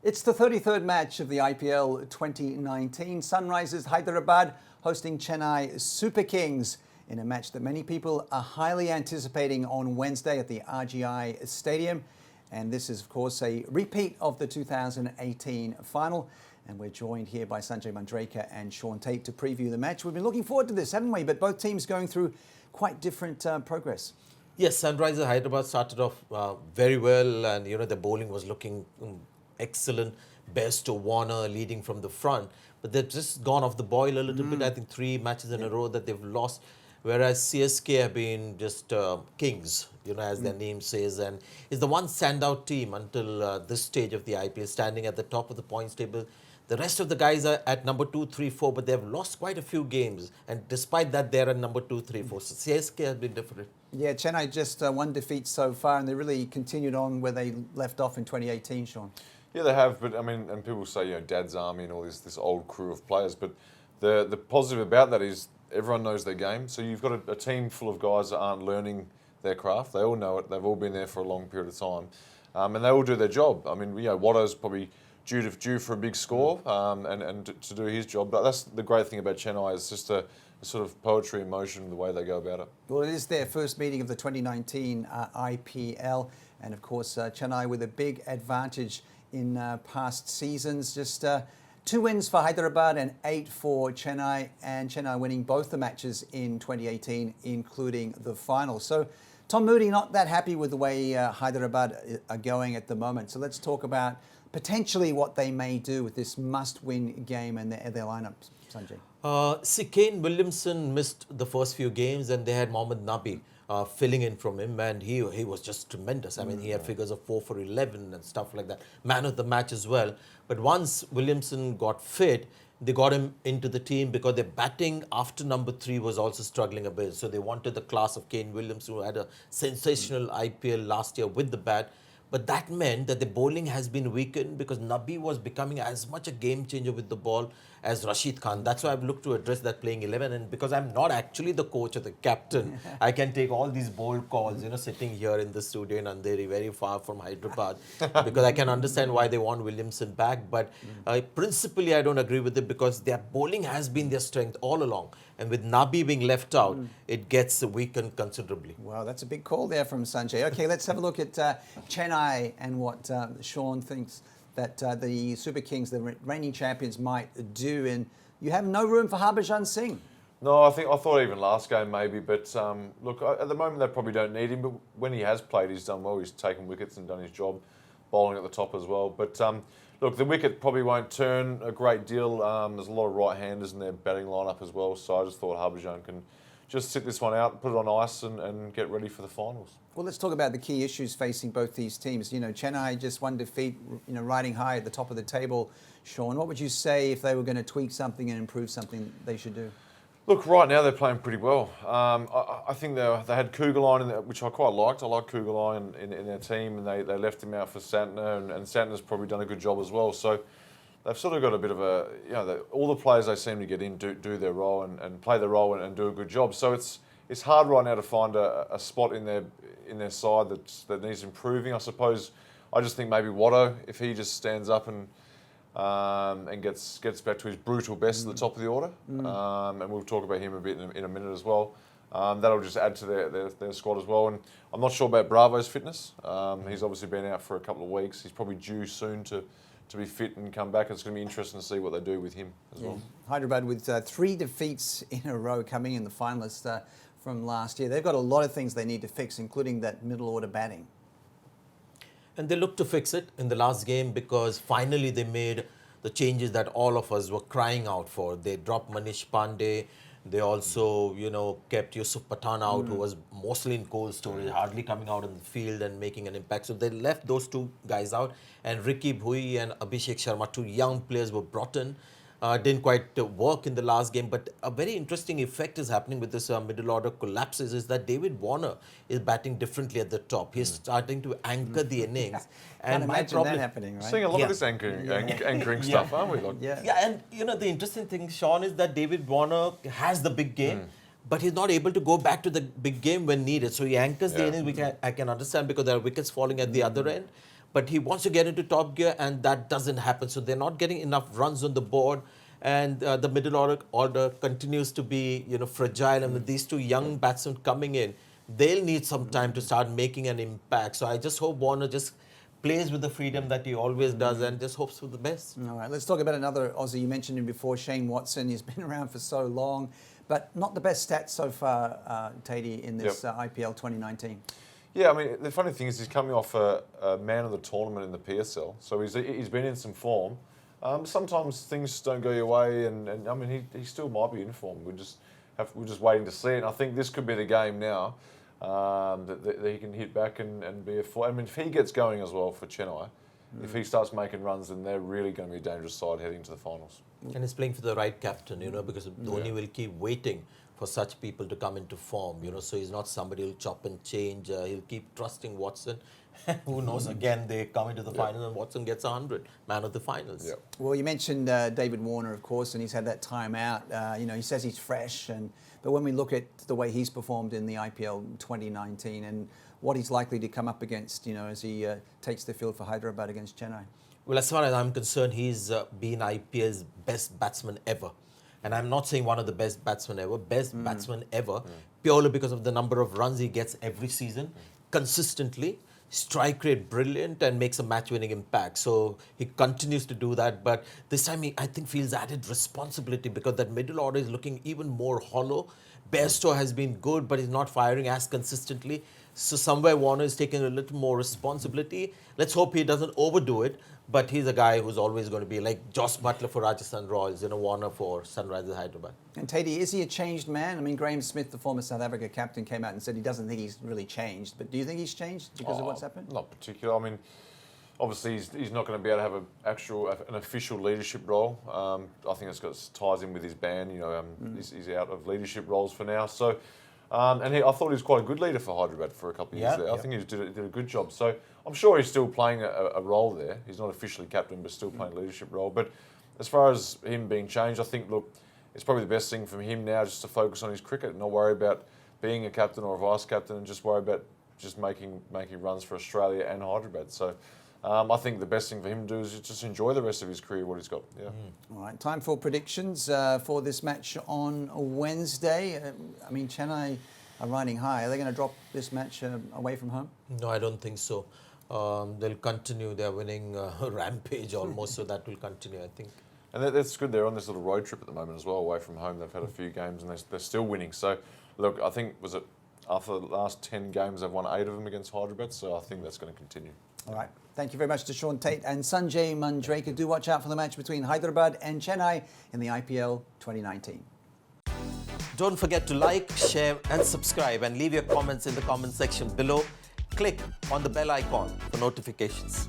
It's the 33rd match of the IPL 2019. Sunrisers Hyderabad hosting Chennai Super Kings in a match that many people are highly anticipating on Wednesday at the RGI Stadium. And this is, of course, a repeat of the 2018 final. And we're joined here by Sanjay, Manjrekar and Shaun Tait to preview the match. We've been looking forward to this, haven't we? But both teams going through quite different progress. Yes, Sunrisers Hyderabad started off very well, and the bowling was looking excellent. Best to Warner leading from the front, but they've just gone off the boil a little bit. I think 3 matches in a row that they've lost, whereas CSK have been just kings, as their name says, and is the one standout team until this stage of the IPL, standing at the top of the points table. The rest of the guys are at number 2, 3, 4, but they've lost quite a few games. And despite that, they're at number 2, 3, 4. So CSK has been different. Yeah, Chennai just one defeat so far, and they really continued on where they left off in 2018, Shaun. Yeah, they have, but I mean, and people say, Dad's Army and all this old crew of players, but the positive about that is everyone knows their game. So you've got a team full of guys that aren't learning their craft. They all know it. They've all been there for a long period of time, and they all do their job. I mean, Watto's probably due for a big score and to do his job. But that's the great thing about Chennai, is just a sort of poetry in motion, the way they go about it. Well, it is their first meeting of the 2019 IPL, and of course Chennai with a big advantage in past seasons. Just 2 wins for Hyderabad and 8 for Chennai, and Chennai winning both the matches in 2018, including the final. So Tom Moody not that happy with the way Hyderabad are going at the moment. So let's talk about potentially what they may do with this must-win game and their lineups, Sanjay. Kane Williamson missed the first few games, and they had Mohammad Nabi filling in from him, and he was just tremendous. I mean, he had figures of 4 for 11 and stuff like that. Man of the match as well. But once Williamson got fit, they got him into the team because their batting after number 3 was also struggling a bit. So they wanted the class of Kane Williamson, who had a sensational IPL last year with the bat. But that meant that the bowling has been weakened because Nabi was becoming as much a game changer with the ball as Rashid Khan. That's why I've looked to address that playing 11. And because I'm not actually the coach or the captain, I can take all these bold calls, sitting here in the studio in Andheri, very far from Hyderabad, because I can understand why they want Williamson back. But principally, I don't agree with it because their bowling has been their strength all along. And with Nabi being left out, it gets weakened considerably. Wow, that's a big call there from Sanjay. Okay, let's have a look at Chennai and what Shaun thinks that the Super Kings, the reigning champions, might do. And you have no room for Harbhajan Singh. No, I thought even last game maybe, but look, at the moment they probably don't need him. But when he has played, he's done well. He's taken wickets and done his job, bowling at the top as well. But look, the wicket probably won't turn a great deal. There's a lot of right-handers in their batting lineup as well, so I just thought Harbhajan can just sit this one out, put it on ice and get ready for the finals. Well, let's talk about the key issues facing both these teams. Chennai just one defeat, riding high at the top of the table. Shaun, what would you say if they were going to tweak something and improve something they should do? Look, right now they're playing pretty well. I think they had Kugelheim, which I quite liked. I like Kugelheim in their team, and they left him out for Santner, and Santner's probably done a good job as well. So they've sort of got a bit of a, all the players they seem to get in do their role and play their role and do a good job. So it's hard right now to find a spot in their side that needs improving. I suppose I just think maybe Watto, if he just stands up and gets back to his brutal best at the top of the order, and we'll talk about him a bit in a minute as well. That'll just add to their squad as well. And I'm not sure about Bravo's fitness. He's obviously been out for a couple of weeks. He's probably due soon to be fit and come back. It's going to be interesting to see what they do with him as well. Hyderabad with 3 defeats in a row, coming in the finalists from last year. They've got a lot of things they need to fix, including that middle order batting. And they looked to fix it in the last game because finally they made the changes that all of us were crying out for. They dropped Manish Pandey. They also, kept Yusuf Pathan out, who was mostly in cold storage, hardly coming out in the field and making an impact. So they left those 2 guys out. And Ricky Bhui and Abhishek Sharma, 2 young players, were brought in. Didn't quite work in the last game, but a very interesting effect is happening with this middle order collapses is that David Warner is batting differently at the top. He's starting to anchor the innings. And my problem that happening, right? Seeing a lot of this anchoring stuff, aren't we? And the interesting thing, Shaun, is that David Warner has the big game. But he's not able to go back to the big game when needed. So he anchors the innings, which I can understand because there are wickets falling at the other end. but he wants to get into top gear, and that doesn't happen. So they're not getting enough runs on the board, and the middle order continues to be, fragile. And with these two young batsmen coming in, they'll need some time to start making an impact. So I just hope Warner just plays with the freedom that he always does and just hopes for the best. All right, let's talk about another Aussie. You mentioned him before, Shane Watson. He's been around for so long, but not the best stats so far, Tait, in this IPL 2019. Yeah, I mean, the funny thing is he's coming off a man of the tournament in the PSL, so he's been in some form. Sometimes things don't go your way, and I mean, he still might be in form. We're just waiting to see it. And I think this could be the game now that he can hit back and be a force. I mean, if he gets going as well for Chennai, if he starts making runs, then they're really going to be a dangerous side heading to the finals. And he's playing for the right captain, because Dhoni will keep waiting for such people to come into form, so he's not somebody who'll chop and change. He'll keep trusting Watson. Who knows, again, they come into the final and Watson gets 100, man of the finals. Yep. Well, you mentioned David Warner, of course, and he's had that time out. He says he's fresh, but when we look at the way he's performed in the IPL 2019 and what he's likely to come up against, as he takes the field for Hyderabad against Chennai. Well, as far as I'm concerned, he's been IPL's best batsman ever. And I'm not saying one of the best batsmen ever, batsman ever, purely because of the number of runs he gets every season, consistently. Strike rate brilliant and makes a match-winning impact. So he continues to do that. But this time he, I think, feels added responsibility because that middle order is looking even more hollow. Bairstow has been good, but he's not firing as consistently. So somewhere Warner is taking a little more responsibility. Let's hope he doesn't overdo it. But he's a guy who's always going to be like Joss Butler for Rajasthan Royals, Warner for Sunrisers Hyderabad. And Tait, is he a changed man? I mean, Graham Smith, the former South Africa captain, came out and said he doesn't think he's really changed. But do you think he's changed because of what's happened? Not particular. I mean, obviously he's not going to be able to have an official leadership role. I think it's ties in with his ban. He's out of leadership roles for now. So, I thought he was quite a good leader for Hyderabad for a couple of years there. I think he did a good job. So I'm sure he's still playing a role there. He's not officially captain, but still playing a leadership role. But as far as him being changed, I think, look, it's probably the best thing for him now just to focus on his cricket and not worry about being a captain or a vice captain and just worry about just making runs for Australia and Hyderabad. So I think the best thing for him to do is just enjoy the rest of his career, what he's got. Yeah. All right, time for predictions for this match on Wednesday. Chennai are riding high. Are they going to drop this match away from home? No, I don't think so. They'll continue their winning rampage almost, so that will continue, I think. And that's good. They're on this little road trip at the moment as well, away from home. They've had a few games and they're still winning. So, look, I think, after the last 10 games, they've won 8 of them against Hyderabad, so I think that's going to continue. All right. Thank you very much to Shaun, Tait and Sanjay Manjrekar. Do watch out for the match between Hyderabad and Chennai in the IPL 2019. Don't forget to like, share and subscribe and leave your comments in the comment section below. Click on the bell icon for notifications.